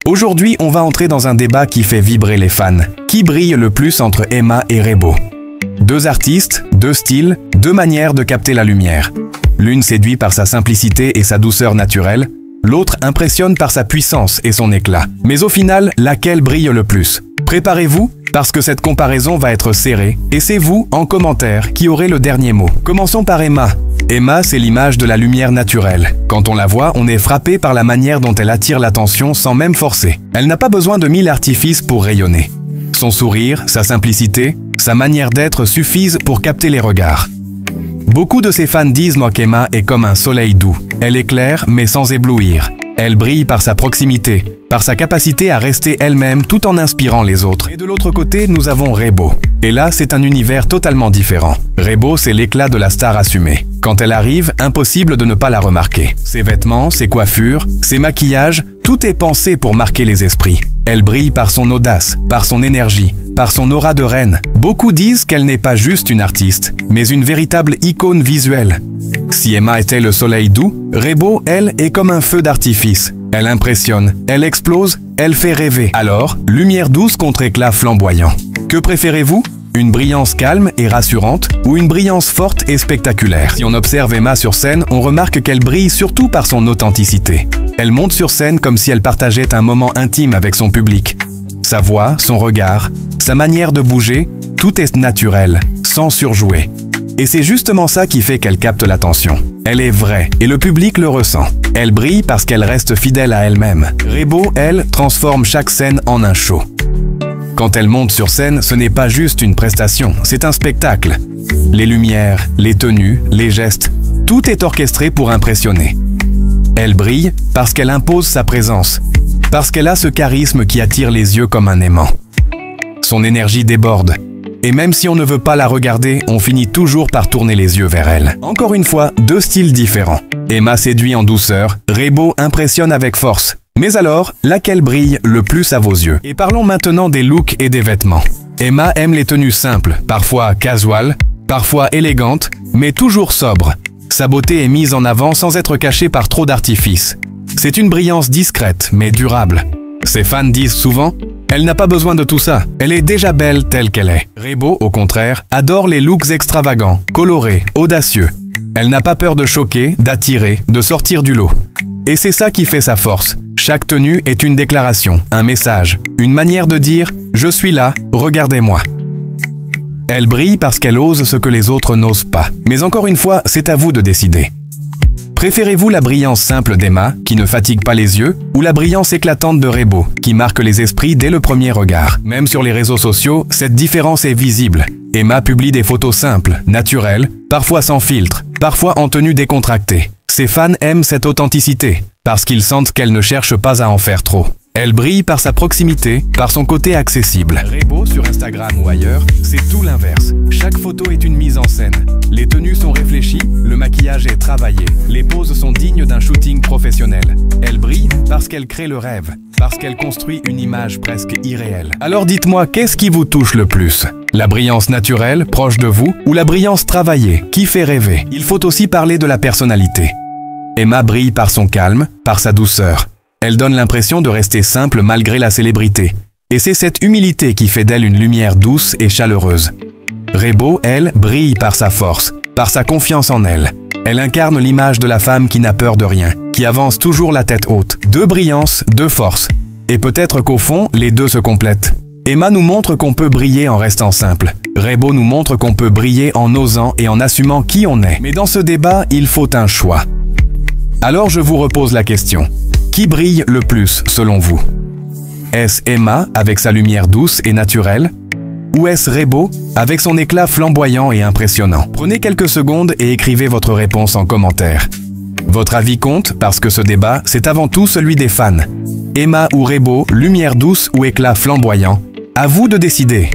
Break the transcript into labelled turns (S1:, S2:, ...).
S1: Aujourd'hui, on va entrer dans un débat qui fait vibrer les fans. Qui brille le plus entre Emma et Rebo? Deux artistes, deux styles, deux manières de capter la lumière. L'une séduit par sa simplicité et sa douceur naturelle, l'autre impressionne par sa puissance et son éclat. Mais au final, laquelle brille le plus? Préparez-vous, parce que cette comparaison va être serrée, et c'est vous, en commentaire, qui aurez le dernier mot. Commençons par Emma. Emma, c'est l'image de la lumière naturelle. Quand on la voit, on est frappé par la manière dont elle attire l'attention sans même forcer. Elle n'a pas besoin de 1000 artifices pour rayonner. Son sourire, sa simplicité, sa manière d'être suffisent pour capter les regards. Beaucoup de ses fans disent qu'Emma est comme un soleil doux. Elle éclaire, mais sans éblouir. Elle brille par sa proximité, par sa capacité à rester elle-même tout en inspirant les autres. Et de l'autre côté, nous avons Rebo. Et là, c'est un univers totalement différent. Rebo, c'est l'éclat de la star assumée. Quand elle arrive, impossible de ne pas la remarquer. Ses vêtements, ses coiffures, ses maquillages, tout est pensé pour marquer les esprits. Elle brille par son audace, par son énergie, par son aura de reine. Beaucoup disent qu'elle n'est pas juste une artiste, mais une véritable icône visuelle. Si Emma était le soleil doux, Rebo, elle, est comme un feu d'artifice. Elle impressionne, elle explose, elle fait rêver. Alors, lumière douce contre éclat flamboyant. Que préférez-vous? Une brillance calme et rassurante ou une brillance forte et spectaculaire? Si on observe Emma sur scène, on remarque qu'elle brille surtout par son authenticité. Elle monte sur scène comme si elle partageait un moment intime avec son public. Sa voix, son regard, sa manière de bouger, tout est naturel, sans surjouer. Et c'est justement ça qui fait qu'elle capte l'attention. Elle est vraie et le public le ressent. Elle brille parce qu'elle reste fidèle à elle-même. Rebo, elle, transforme chaque scène en un show. Quand elle monte sur scène, ce n'est pas juste une prestation, c'est un spectacle. Les lumières, les tenues, les gestes, tout est orchestré pour impressionner. Elle brille parce qu'elle impose sa présence, parce qu'elle a ce charisme qui attire les yeux comme un aimant. Son énergie déborde. Et même si on ne veut pas la regarder, on finit toujours par tourner les yeux vers elle. Encore une fois, deux styles différents. Emma séduit en douceur, Rebo impressionne avec force. Mais alors, laquelle brille le plus à vos yeux? Et parlons maintenant des looks et des vêtements. Emma aime les tenues simples, parfois casual, parfois élégantes, mais toujours sobres. Sa beauté est mise en avant sans être cachée par trop d'artifices. C'est une brillance discrète, mais durable. Ses fans disent souvent « Elle n'a pas besoin de tout ça, elle est déjà belle telle qu'elle est ». Rebo, au contraire, adore les looks extravagants, colorés, audacieux. Elle n'a pas peur de choquer, d'attirer, de sortir du lot. Et c'est ça qui fait sa force. Chaque tenue est une déclaration, un message, une manière de dire « Je suis là, regardez-moi ». Elle brille parce qu'elle ose ce que les autres n'osent pas. Mais encore une fois, c'est à vous de décider. Préférez-vous la brillance simple d'Emma, qui ne fatigue pas les yeux, ou la brillance éclatante de Rebo, qui marque les esprits dès le premier regard? Même sur les réseaux sociaux, cette différence est visible. Emma publie des photos simples, naturelles, parfois sans filtre, parfois en tenue décontractée. Ses fans aiment cette authenticité, parce qu'ils sentent qu'elle ne cherche pas à en faire trop. Elle brille par sa proximité, par son côté accessible. Rebo sur Instagram ou ailleurs, c'est tout l'inverse. Chaque photo est une mise en scène. Les tenues sont réfléchies, le maquillage est travaillé. Les poses sont dignes d'un shooting professionnel. Elle brille parce qu'elle crée le rêve, parce qu'elle construit une image presque irréelle. Alors dites-moi, qu'est-ce qui vous touche le plus? La brillance naturelle, proche de vous, ou la brillance travaillée, qui fait rêver? Il faut aussi parler de la personnalité. Emma brille par son calme, par sa douceur. Elle donne l'impression de rester simple malgré la célébrité. Et c'est cette humilité qui fait d'elle une lumière douce et chaleureuse. Rebo, elle, brille par sa force, par sa confiance en elle. Elle incarne l'image de la femme qui n'a peur de rien, qui avance toujours la tête haute. Deux brillances, deux forces. Et peut-être qu'au fond, les deux se complètent. Emma nous montre qu'on peut briller en restant simple. Rebo nous montre qu'on peut briller en osant et en assumant qui on est. Mais dans ce débat, il faut un choix. Alors je vous repose la question. Qui brille le plus selon vous? Est-ce Emma avec sa lumière douce et naturelle? Ou est-ce Rebo avec son éclat flamboyant et impressionnant? Prenez quelques secondes et écrivez votre réponse en commentaire. Votre avis compte parce que ce débat, c'est avant tout celui des fans. Emma ou Rebo, lumière douce ou éclat flamboyant? À vous de décider.